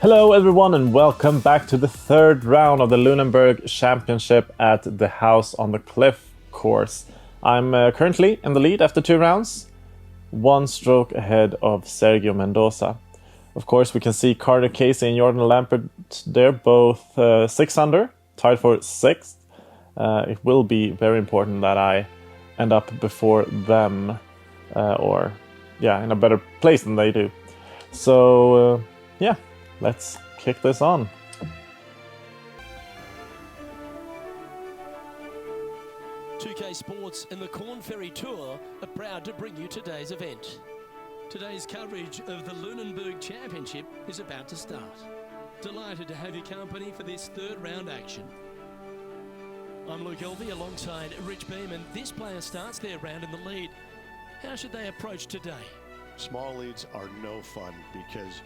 Hello everyone and welcome back to the third round of the Lunenburg Championship at the House on the Cliff course. I'm currently in the lead after 2 rounds, 1 stroke ahead of Sergio Mendoza. Of course we can see Carter Casey and Jordan Lampert there, both 6 under, tied for 6th. It will be very important that I end up before them, in a better place than they do. So yeah. Let's kick this on. UK Sports and the Corn Ferry Tour are proud to bring you today's event. Today's coverage of the Lunenburg Championship is about to start. Delighted to have your company for this third round action. I'm Luke Elvey alongside Rich Beam, and this player starts their round in the lead. How should they approach today? Small leads are no fun because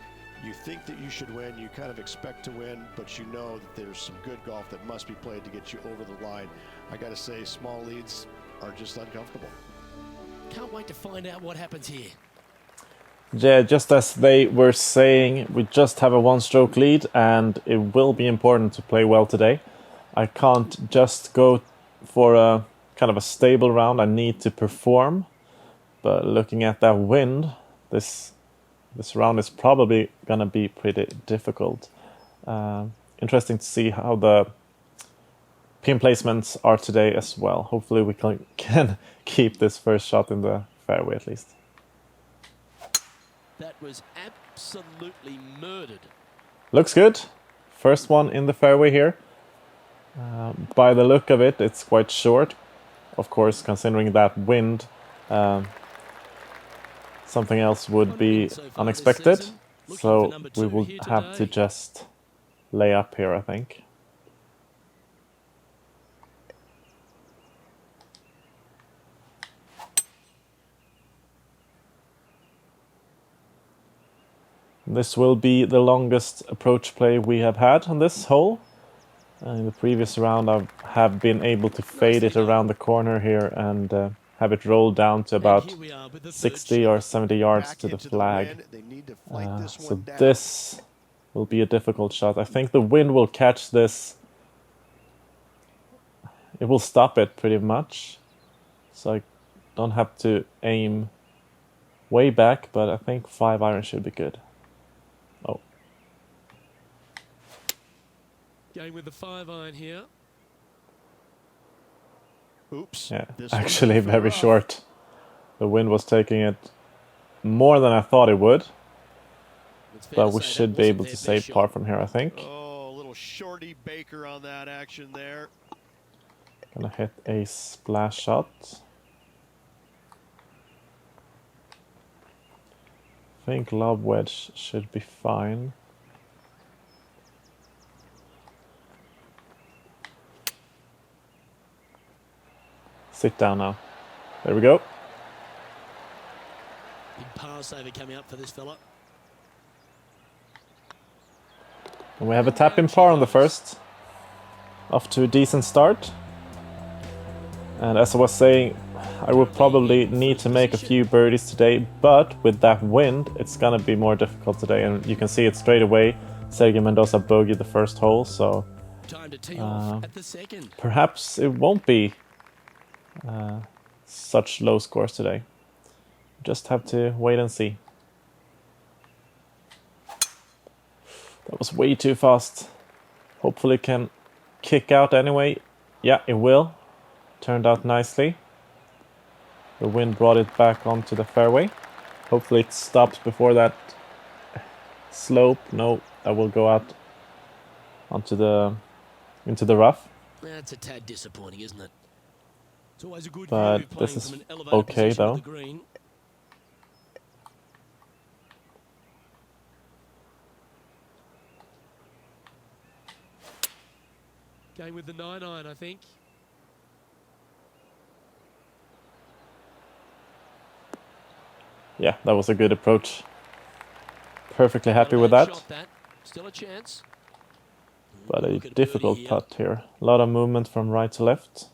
you think that you should win, you kind of expect to win, but you know that there's some good golf that must be played to get you over the line. I gotta say, small leads are just uncomfortable. Can't wait to find out what happens here. Yeah, just as they were saying, we just have a 1-stroke lead and it will be important to play well today. I can't just go for a kind of a stable round, I need to perform. But looking at that wind, this round is probably going to be pretty difficult. Interesting to see how the pin placements are today as well. Hopefully we can keep this first shot in the fairway at least. That was absolutely murdered. Looks good. First one in the fairway here. By the look of it, it's quite short. Of course, considering that wind, something else would be unexpected, so we will have to just lay up here, I think. This will be the longest approach play we have had on this hole. In the previous round I have been able to fade it around the corner here and have it roll down to about 60 or 70 yards to the flag. So this will be a difficult shot. I think the wind will catch this. It will stop it pretty much. So I don't have to aim way back, but I think 5-iron should be good. Oh. Going with the 5-iron here. Oops. Yeah, actually very short. The wind was taking it more than I thought it would. But we should be able to save par from here, I think. Oh, a little shorty Baker on that action there. Gonna hit a splash shot. I think lob wedge should be fine. Sit down now. There we go. Big par saver coming up for this fella. And we have a tap in par on the first. Off to a decent start. And as I was saying, I will probably need to make a few birdies today, but with that wind, it's gonna be more difficult today. And you can see it straight away. Sergio Mendoza bogeyed the first hole, so Time to tee off at the second. perhaps it won't be such low scores today. Just have to wait and see. That was way too fast. Hopefully it can kick out anyway. Yeah, it will. Turned out nicely. The wind brought it back onto the fairway. Hopefully it stops before that slope. No, that will go out onto into the rough. That's a tad disappointing, isn't it? It's always a good But view this playing is from an elevated okay position though. of the green. Going with the 9-iron, I think. Yeah, that was a good approach. Perfectly happy with that. Still a chance. But a difficult putt here. A lot of movement from right to left.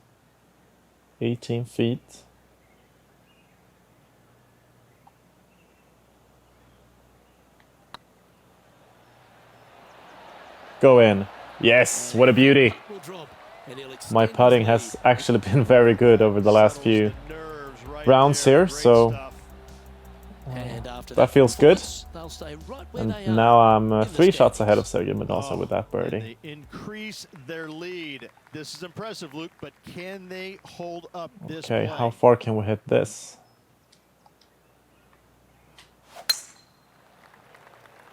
18 feet. Go in. Yes, what a beauty. Will drop, and he'll extend My his putting lead. has actually been very good over the last few Nerves right rounds there. here, Great so stuff. And after that feels good. performance, they'll stay right where And they are now I'm in the 3 shots ahead of standings. Sergio Mendoza with that And birdie. they increase their lead. This is impressive, Luke, but can they hold up this Okay, play? how far can we hit this?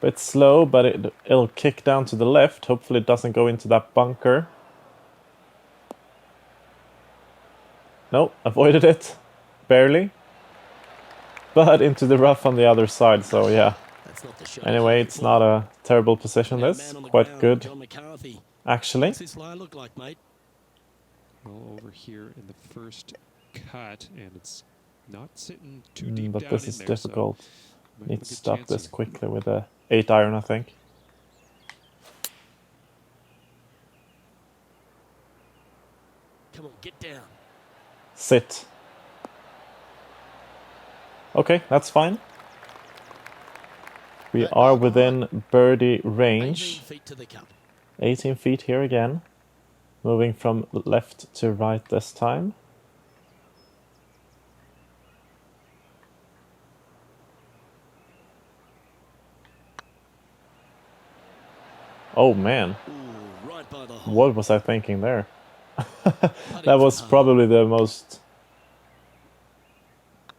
Bit slow, but it'll kick down to the left. Hopefully it doesn't go into that bunker. No, avoided it. Barely. But into the rough on the other side, so yeah. That's not the shot Anyway, he's it's looking not for. a terrible position, Now, this. man on the Quite ground, good, John McCarthy. actually. What's this lie look like, mate? Well, over here in the first cut, and it's not sitting too deep But down this in is there, difficult. So might have Need a to good stop chance this here. quickly with a 8-iron, I think. Come on, get down. Sit. Okay, that's fine. We are within birdie 18 range. feet to the cup. 18 feet here again. Moving from left to right this time. Oh man, Ooh, right by the hole. what was I thinking there? Putting That was from home. probably the most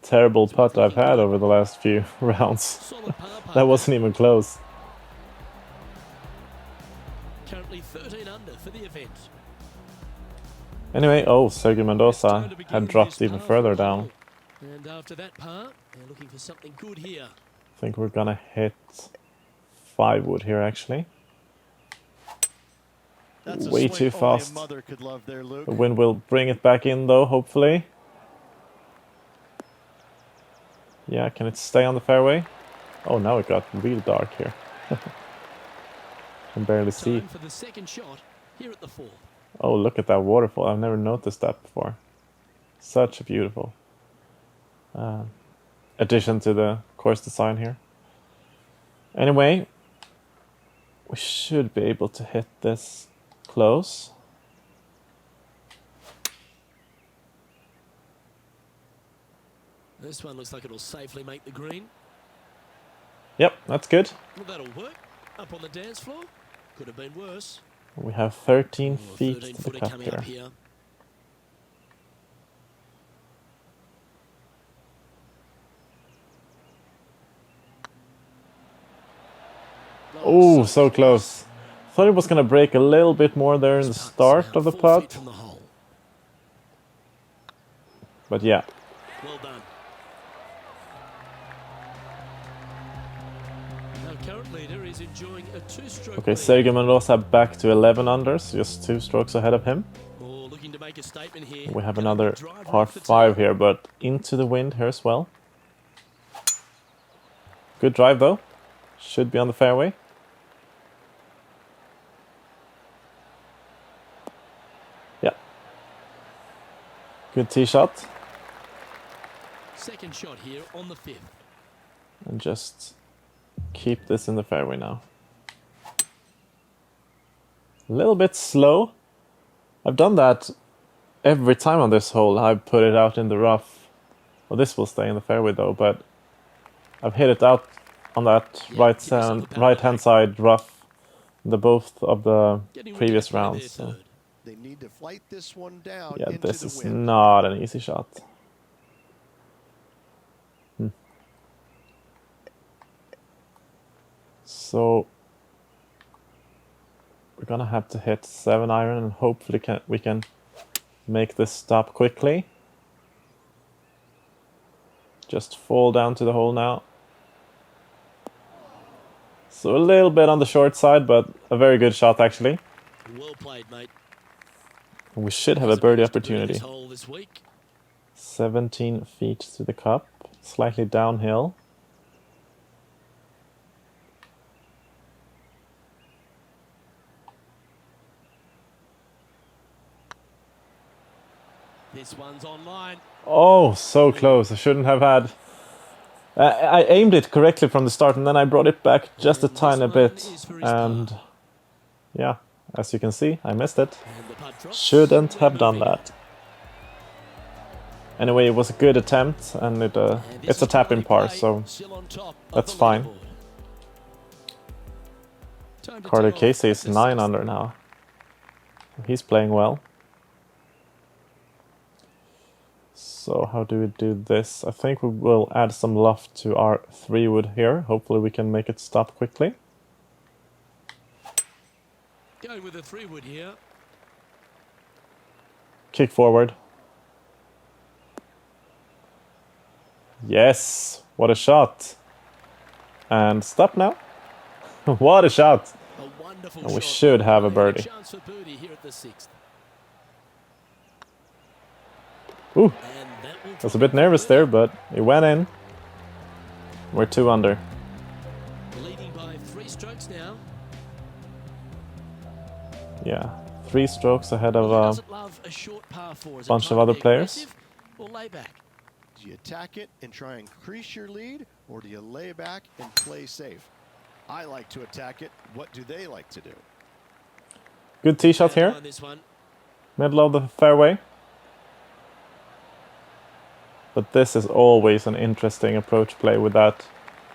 terrible putt I've had over the last few rounds. Solid par putt. That wasn't even close. Currently 13 under for the event. Anyway, oh, Sergio It's time Mendoza to begin had dropped this even par further four down. hole. And after that par, they're looking for something good here. I think we're gonna hit 5 wood here actually. That's a Way swing too only a fast. mother could love there, Luke. The wind will bring it back in though, hopefully. Yeah, can it stay on the fairway? Oh, now it got real dark here. Can barely see. Time for the second shot here at the fourth. Oh, look at that waterfall. I've never noticed that before. Such a beautiful addition to the course design here. Anyway, we should be able to hit this close. This one looks like it'll safely make the green. Yep, that's good. Well, that'll work. Up on the dance floor. Could have been worse. We have 13 Oh, feet 13 to the footer cup coming up here. here. Oh, so close. Thought it was going to break a little bit more there in the This putt's start now of the 4 feet putt. from the hole. But yeah, Well done. Our current leader is enjoying a 2-stroke okay, lead. Sergio Mendoza back to 11 under, so just 2 strokes ahead of him. Oh, looking to make a statement here. We have Can a another good drive par reach the 5 tail? here, but into the wind here as well. Good drive though. Should be on the fairway. Yeah. Good tee shot. Second shot here on the 5th. And just keep this in the fairway now. A little bit slow. I've done that every time on this hole. I put it out in the rough. Well, this will stay in the fairway though, but I've hit it out on that Yeah, give yourself a pat on the right hand back. side rough the both of the Getting ready previous to play their rounds. So. third. They need to flight this one down Yeah, into this the is wind. not an easy shot. So we're gonna have to hit 7-iron and hopefully we can make this stop quickly. Just fall down to the hole now. So a little bit on the short side, but a very good shot actually. Well played, mate. We should have a Hasn't birdie managed to birdie opportunity. this hole this week. 17 feet to the cup, slightly downhill. This one's online. Oh, so close. I shouldn't have had... I aimed it correctly from the start and then I brought it back just a And this tiny one bit. is for his And par. yeah, as you can see, I missed it. And the putt drops. Shouldn't We're have done moving. that. Anyway, it was a good attempt, and And this it's a is tap-in quality par, play, so still on top of that's the fine. leaderboard. Time to Carter tee off Casey at is the 9 sixth. under now. He's playing well. So how do we do this? I think we will add some loft to our 3-wood here. Hopefully we can make it stop quickly. Going with a 3-wood here. Kick forward. Yes! What a shot! And stop now. What a shot! A wonderful And we shot. should have a And birdie. chance for birdie here at the sixth. Ooh, And that will I was drop a bit in for nervous there, birdie. but it went in. We're 2 under. Leading by 3 strokes now. Yeah, 3 strokes ahead Well, who of doesn't love a short par 4? Is it bunch time of to other be players. aggressive or lay back? Do you attack it and try and increase your lead, or do you lay back and play safe? I like to attack it. What do they like to do? Good tee shot Down here. on this one. Middle of the fairway. But this is always an interesting approach play with that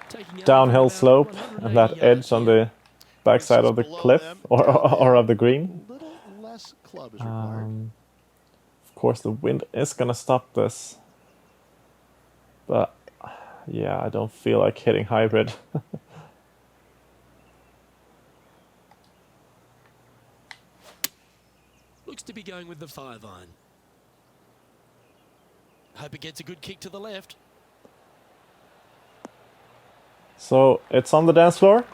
Taking out downhill about slope 180 and that yards edge on here. the backside of the Below cliff them, or down of the there, green. A little less club is required. Of course, the wind is gonna stop this. But yeah, I don't feel like hitting hybrid. Looks to be going with the 5-iron. Hope it gets a good kick to the left. So it's on the dance floor.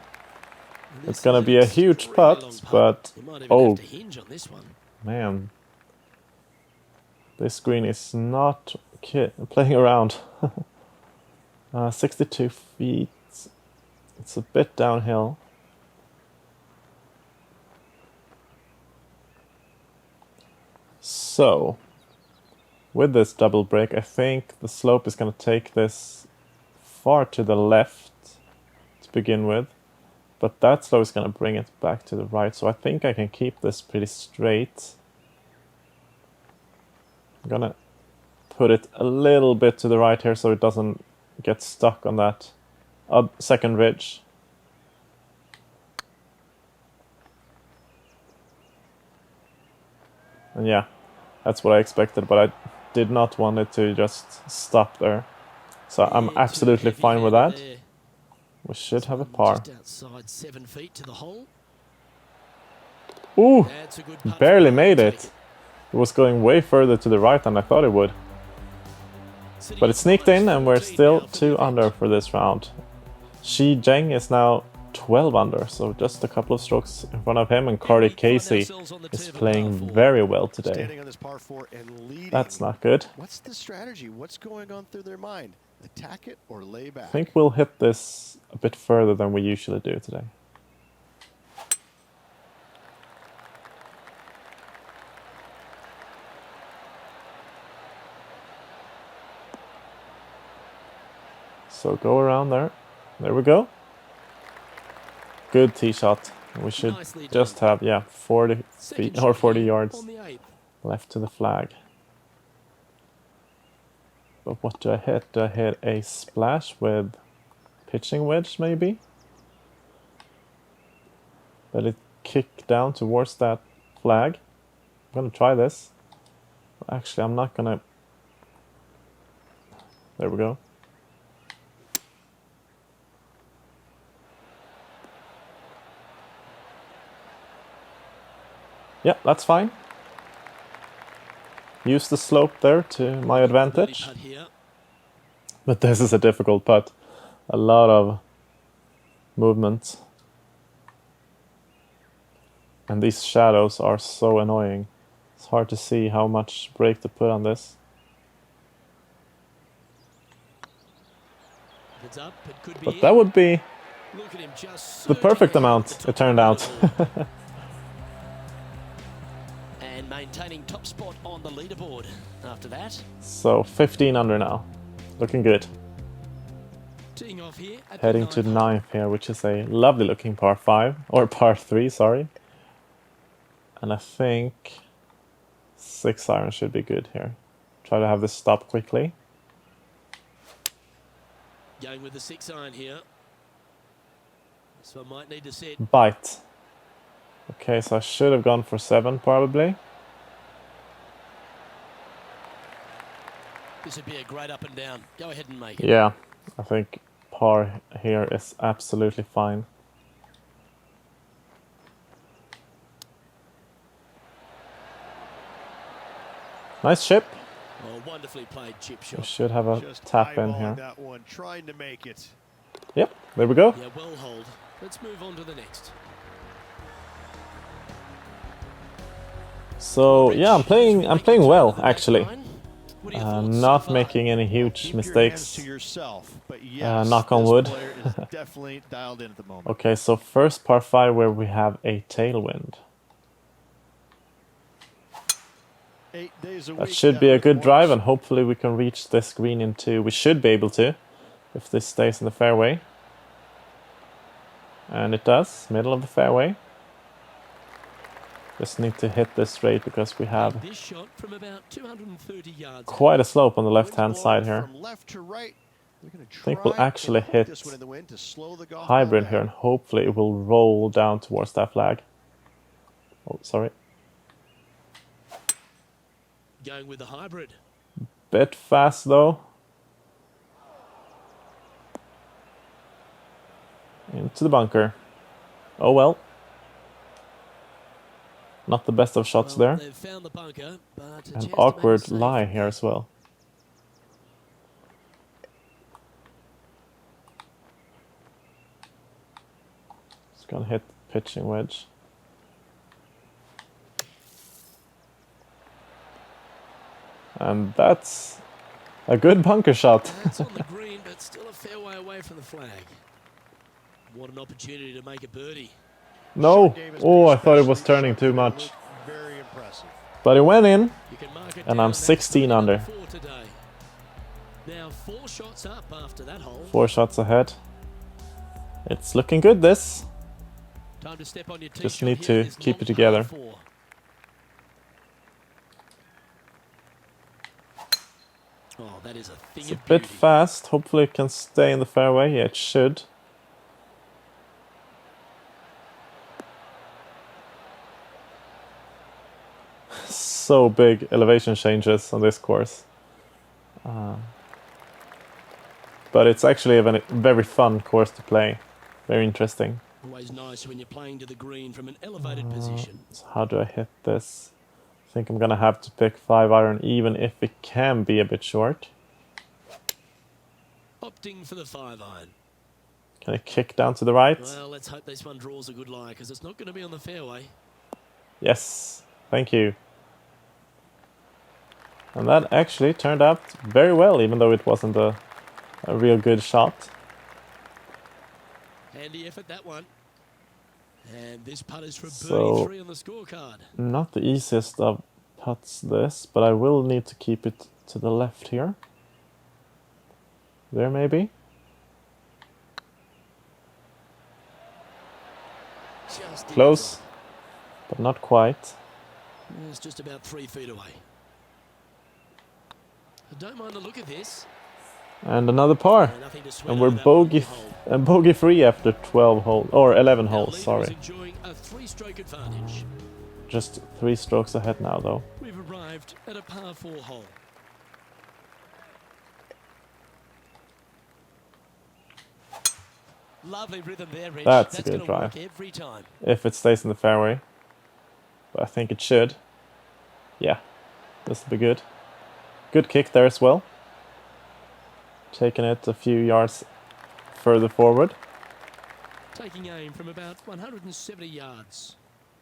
It's gonna be a huge extremely putt, long but You might even oh have to hinge on this one. man, this green is not playing around. 62 feet. It's a bit downhill. So, with this double break, I think the slope is going to take this far to the left to begin with. But that slope is going to bring it back to the right. So I think I can keep this pretty straight. I'm going to put it a little bit to the right here so it doesn't get stuck on that second ridge. And yeah, that's what I expected, but I did not want it to just stop there. So I'm Yeah, absolutely too fine with that. heavy-handed there. We should This have a one par. Just outside 7 feet to the hole. Ooh, That's a good putt barely from made Take it. It was going way further to the right than I thought it would. Sitting But it up sneaked almost in and we're 14 still now for 2 the under event. for this round. Shi Zheng is now 12 under, so just a couple of strokes in front of him, and Carter We find Casey ourselves on the is tee of a playing par 4. very well today. Standing on this par 4 and leading. That's not good. What's the strategy? What's going on through their mind? Attack it or lay back? I think we'll hit this a bit further than we usually do today. So go around there. There we go. Good tee shot. We should Nicely done. just have, yeah, 40 Second feet or shot 40 here yards on the 8th. left to the flag. But what do I hit? Do I hit a splash with pitching wedge maybe? Let it kick down towards that flag. I'm gonna try this. Actually, I'm not gonna. There we go. Yeah, that's fine. Use the slope there to my Birdie advantage. putt here. But this is a difficult putt. A lot of movement. And these shadows are so annoying. It's hard to see how much brake to put on this. If it's up, it could be But in. that would be Look at him just the surging perfect ahead amount, at the it top turned of out. the leaderboard. And maintaining top spot on the leaderboard after that. So 15 under now. Looking good. Teeing off here at Heading the to 9th hole. 9th here, which is a lovely looking par 5. Or par 3, sorry. And I think 6-iron should be good here. Try to have this stop quickly. Going with the 6-iron here. This one might need to set. Bite. Okay, so I should have gone for 7 probably. This would be a great up and down. Go ahead and make it. Yeah, I think par here is absolutely fine. Nice chip. Oh, wonderfully played chip We shot. should have a Just tap in eyeballing here. that one, trying to make it. Yep, there we go. Yeah, well hold. Let's move on to the next. So yeah, I'm playing well actually. What are your thoughts so Not far? making any huge Keep your hands mistakes. to yourself, but yes, knock on this wood. player is definitely dialed in at the moment. Okay, so first par 5 where we have a tailwind. 8 days a That week, should be a good works. drive, and hopefully we can reach this green in 2. We should be able to, if this stays in the fairway. And it does, middle of the fairway. Just need to hit this straight because we have This shot from about 230 yards. quite a slope on the left-hand Winds side blowing here. from left to right. They're gonna think we'll try actually and hook hit this one in the wind to slow the golf Hybrid ball here, down. and hopefully it will roll down towards that flag. Oh, sorry. Going with the hybrid. Bit fast though. Into the bunker. Oh well. Not the best of shots Well, there. they've found the bunker, but a chance to An make awkward it safe. lie here as well. Just gonna hit pitching wedge. And that's a good bunker shot. That's on the green, but still a fair way away from the flag. What an opportunity to make a birdie. No! Game is Oh, I pretty thought it special. was turning too It much. looked very impressive. But it went in. You can mark it And down. I'm That's 16 birdie number under. 4 today. Now 4 shots up after that hole. 4 shots ahead. It's looking good, this. Time to step on your tee Just shot need here. to This keep long it together. par 4. Oh, that is a thing It's a of bit beauty. fast. Hopefully it can stay in the fairway. Yeah, it should. So big elevation changes on this course. But it's actually a very fun course to play. Very interesting. Always nice when you're playing to the green from an elevated position. So how do I hit this? I think I'm gonna have to pick 5-iron even if it can be a bit short. Opting for the 5-iron. Can I kick down to the right? Well, let's hope this one draws a good lie, because it's not going to be on the fairway. Yes, thank you. And that actually turned out very well, even though it wasn't a real good shot. Handy effort, that one. And this putt is for birdie So- 3 on the scorecard. Not the easiest of putts this, but I will need to keep it to the left here. There maybe? Just Close, but not quite. It's just about 3 feet away. I don't mind the look of this. And another par. Nothing to sweat And we're over that one on the hole. bogey free after 12 holes, or 11 Our holes, leader is sorry. enjoying a 3-stroke advantage. Just 3 strokes ahead now though. We've arrived at a par 4 hole. Lovely rhythm there, Rich. That's a good gonna drive. work every time. If it stays in the fairway. But I think it should. Yeah, this will be good. Good kick there as well. Taking it a few yards further forward. Taking aim from about 170 yards.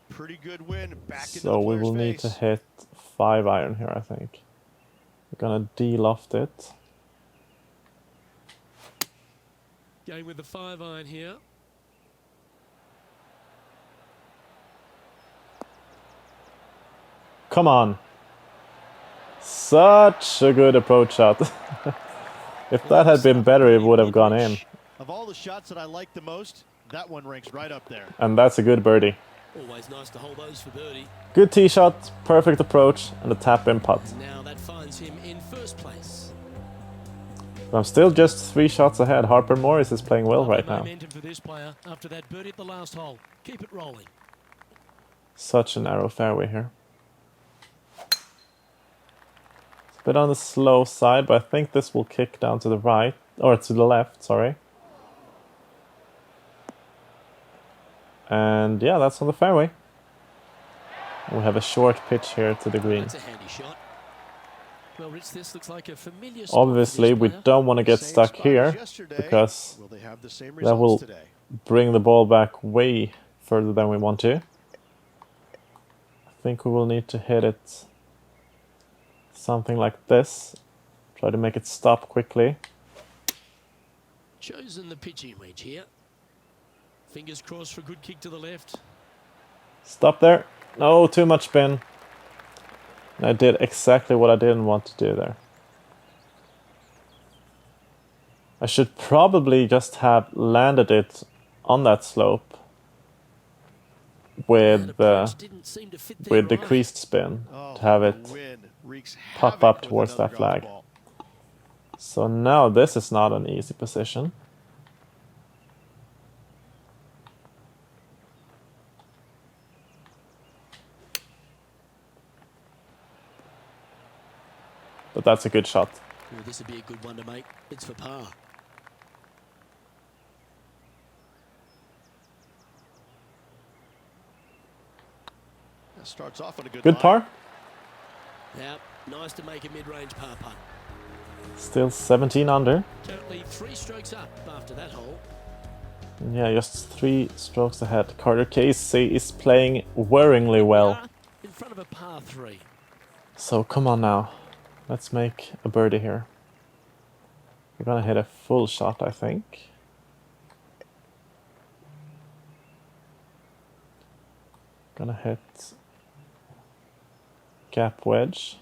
Pretty good win. Back into the So we player's will need to face. hit 5-iron here, I think. We're gonna de-loft it. Going with the 5-iron here. Come on. Such a good approach shot. If that had been better, it would have gone in. Of all the shots that I like the most, that one ranks right up there. And that's a good birdie. Always nice to hold those for birdie. Good tee shot, perfect approach, and a tap-in putt. And now that finds him in first place. But I'm still just 3 shots ahead. Harper Morris is playing well right now. Momentum for this player after that birdie at the last hole. Keep it rolling. Such a narrow fairway here. It's a bit on the slow side, but I think this will kick down to the right, or to the left, sorry. And yeah, that's on the fairway. We have a short pitch here to the green. That's a handy shot. Well, Rich, this looks like a familiar spot Obviously, for we this player. don't want to get Same stuck spot here as yesterday. because Will they have the same that will results today? bring the ball back way further than we want to. I think we will need to hit it something like this. Try to make it stop quickly. Chosen the pitching wedge here. Fingers crossed for a good kick to the left. Stop there. No, too much spin. I did exactly what I didn't want to do there. I should probably just have landed it on that slope with Didn't seem to fit there right. decreased spin Oh, to have the it wind wreaks pop havoc up with towards another that flag. golf ball. So now this is not an easy position. But that's a good shot. Well, this would be a good one to make. It's for par. That starts off on a good Good line. par. Now, nice to make a mid-range par putt. Still 17 under. Currently 3 strokes up after that hole. Yeah, just 3 strokes ahead. Carter Casey is playing worryingly well. In front of a par 3. So come on now. Let's make a birdie here. We're gonna hit a full shot, I think. Gonna hit gap wedge.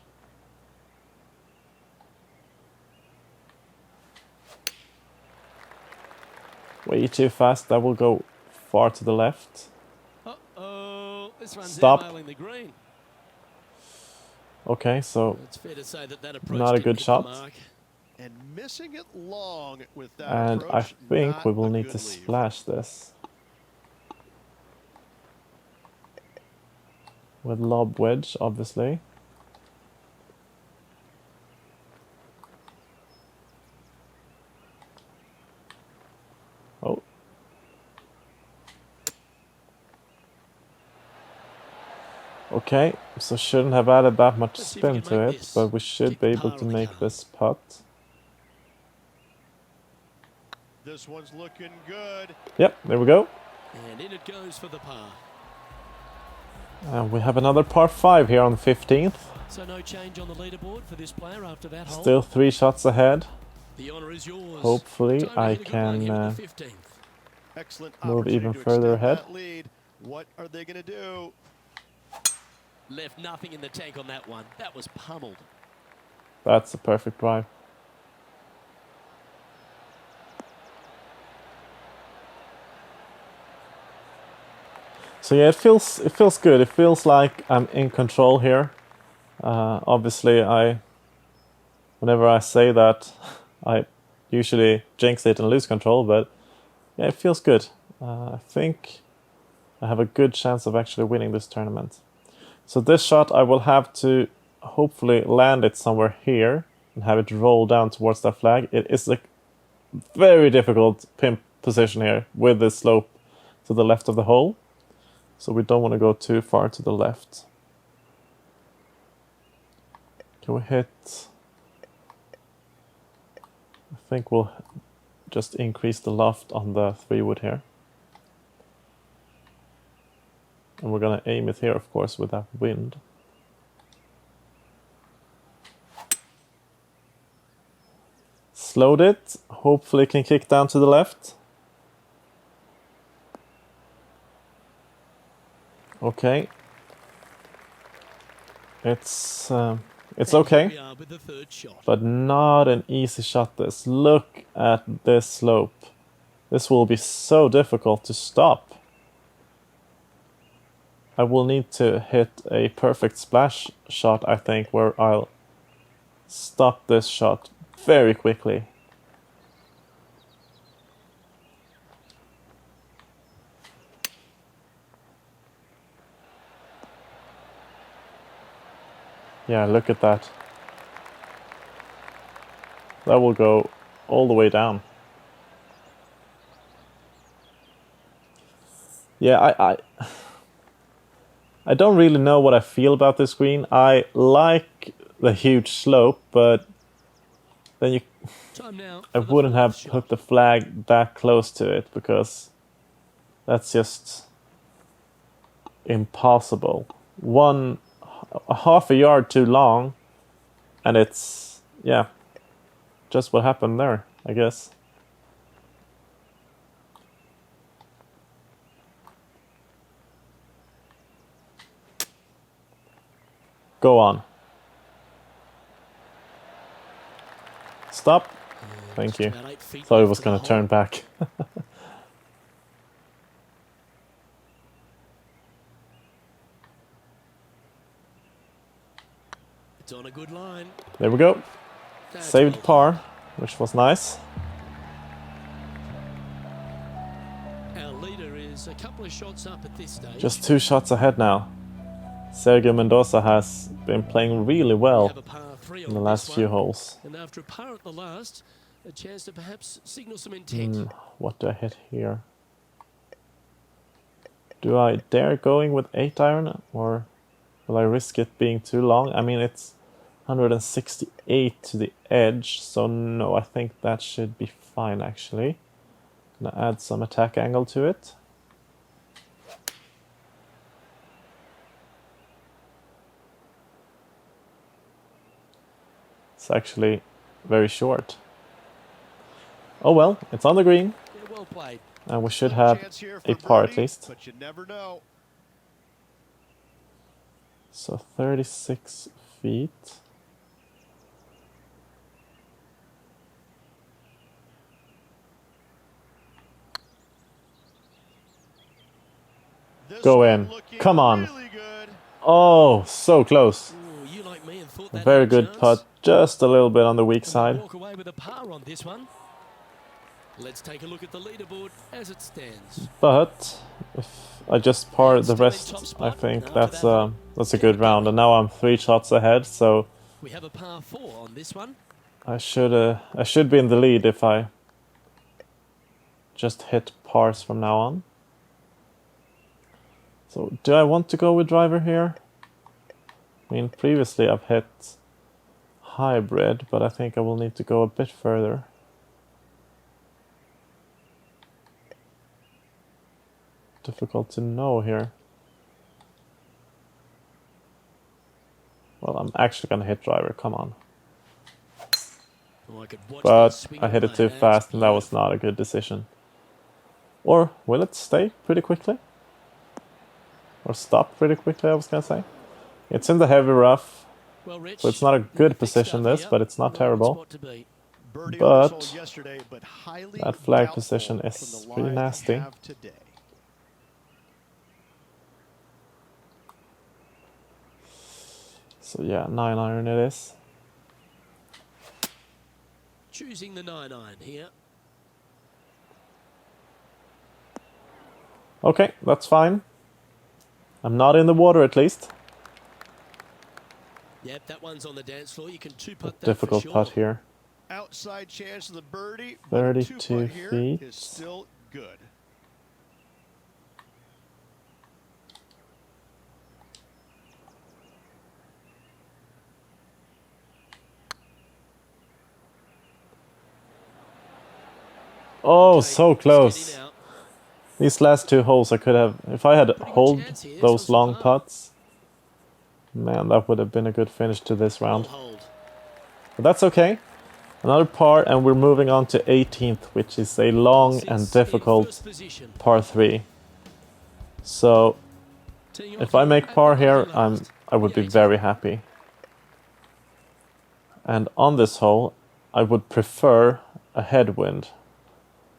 Way too fast. That will go far to the left. Uh-oh. This one's Stop. mailing the green. Okay, so It's fair to say that approach not a didn't good hit the shot. mark. And missing it long with that And I approach, think not we will a need good to leave. splash this with lob wedge, obviously. Oh. Okay, so shouldn't have added that much Let's see if we spin can to make it, this. but we should Kick be the able par to on the make card. this putt. This one's looking good. Yep, there we go. And in it goes for the par. And we have another par 5 here on the 15th. So no change on the leaderboard for this player after that hole. Still 3 shots ahead. The honour is yours. Hopefully Time to I hit a good one can here in the 15th. Excellent move opportunity even to further extend ahead. that lead. What are they going to do? Left nothing in the tank on that one. That was pummeled. That's a perfect drive. So yeah, it feels good. It feels like I'm in control here. Obviously, whenever I say that, I usually jinx it and lose control. But yeah, it feels good. I think I have a good chance of actually winning this tournament. So this shot, I will have to hopefully land it somewhere here and have it roll down towards that flag. It is a very difficult pin position here with the slope to the left of the hole. So we don't want to go too far to the left. Can we hit? I think we'll just increase the loft on the 3-wood here. And we're going to aim it here, of course, with that wind. Slowed it. Hopefully can kick down to the left. Okay. It's okay, We are with the third shot. but not an easy shot this. Look at this slope. This will be so difficult to stop. I will need to hit a perfect splash shot, I think, where I'll stop this shot very quickly. Yeah, look at that. That will go all the way down. Yeah, I don't really know what I feel about this green. I like the huge slope, but then you, Time now I for the wouldn't have fourth shot. put the flag that close to it because that's just impossible. A half a yard too long, and it's, yeah, just what happened there, I guess. Go on. Stop. Thank Just you. about 8 feet Thought it left was to going the to turn hole. back. It's on a good line. There we go. That's Saved well par, which was nice. done. Our leader is a couple of shots up at this stage. Just 2 shots ahead now. Sergio Mendoza has been playing really We well have a par 3 in the on last this few one. holes. And after a par at the last, a chance to perhaps signal some intent. What do I hit here? Do I dare going with 8 iron, or will I risk it being too long? I mean, it's 168 to the edge, so no, I think that should be fine actually. Gonna add some attack angle to it. It's actually very short. Oh well, it's on the green, Yeah, well played. and we should Slim have chance here a for par at birdie, least. but you never know. So 36 feet. This Go one in. looking Come on. really good. Oh, so close. Ooh, you like me and thought that Very had a good chance. putt, just a little bit on the weak And we'll side. walk away with a par on this one. Let's take a look at the leaderboard as it stands. But if I just par the Still in top rest, I spot think after that's that a good round. And now I'm 3 shots ahead, so We have a par 4 on this one. I should be in the lead if I just hit pars from now on. So do I want to go with driver here? I mean, previously I've hit hybrid, but I think I will need to go a bit further. Difficult to know here. Well, I'm actually gonna hit driver, come on. Oh, I could watch that But swing I hit it away. too That's fast and that was beautiful. not a good decision. Or will it stay pretty quickly? Or stop pretty quickly, I was gonna say. It's in the heavy rough, Well, Rich, so it's not a in the good thick position stuff this, here. but it's not Right terrible. spot to be. Birdie on this But hole yesterday, but highly that flag doubtful position from is the pretty lie they nasty. have today. So yeah, 9 iron it is. Choosing the 9-iron here. Okay, that's fine. I'm not in the water at least. Yep, that one's on the dance floor. You can two-putt that Difficult for sure. putt here. Outside chance of the birdie, but a 32 two-putt here feet. is still good. Oh, Okay, so steady close. now. These last 2 holes I could have, if I had good hold chance here. This those one's the long par. putts, man, that would have been a good finish to this Well round. hold. But that's okay. Another par, and we're moving on to 18th, which is a long and Sits in difficult first position. par 3. So Teeing off if I make at par the here, last. I would be The 18th. very happy. And on this hole, I would prefer a headwind,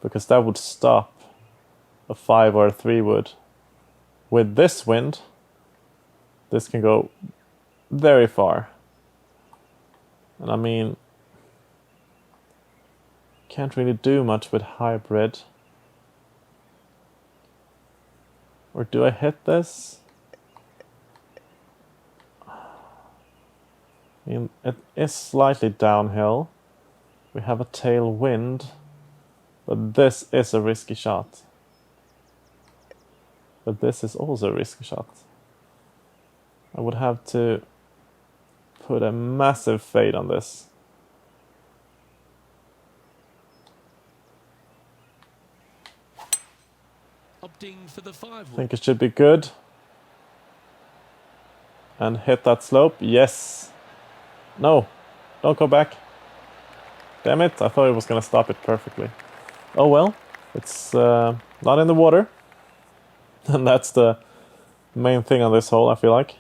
because that would stop a 5 or a 3 wood. With this wind, this can go very far. And I mean, can't really do much with hybrid. Or do I hit this? I mean, it is slightly downhill. We have a tailwind, but this is a risky shot. But this is also a risky shot. I would have to put a massive fade on this. Opting for the 5 I wood. think it should be good. And hit that slope. Yes. No. Don't go back. Damn it. I thought it was going to stop it perfectly. Oh well. It's not in the water. And that's the main thing on this hole, I feel like.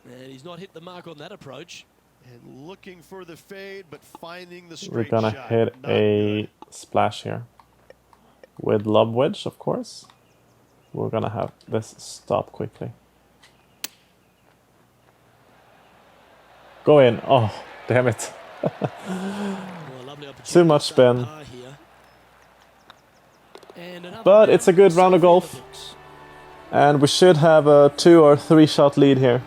And he's not hit the mark on that approach. And looking for the fade, but finding the We're straight gonna shot. hit Not a good. splash here. With lob wedge, of course. We're gonna have this stop quickly. Go in. Oh, damn it. Well, a lovely opportunity Too much to start spin. par here. And another But round it's a good round of safely in golf. the books. And we should have a 2 or 3 shot lead here.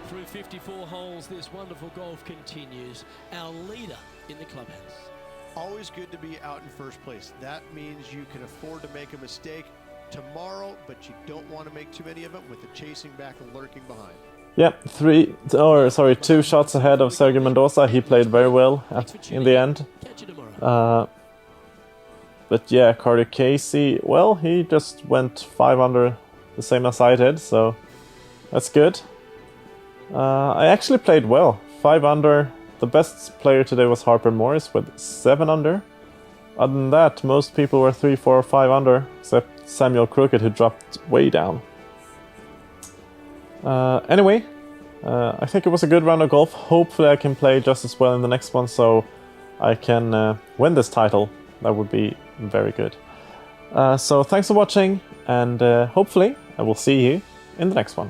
Through 54 holes, this wonderful golf continues. Our leader in the clubhouse. Always good to be out in first place. That means you can afford to make a mistake tomorrow, but you don't want to make too many of them with the chasing back and lurking behind. Yep, 2 shots ahead of Sergio Mendoza. He played very well in the end. Catch you tomorrow. But yeah, Carter Casey, well, he just went 5 under, the same as I did, so that's good. I actually played well, 5 under. The best player today was Harper Morris with 7 under. Other than that, most people were 3, 4, or 5 under, except Samuel Crooked, who dropped way down. Anyway, I think it was a good round of golf. Hopefully I can play just as well in the next one, so I can win this title. That would be very good. So thanks for watching, and hopefully I will see you in the next one.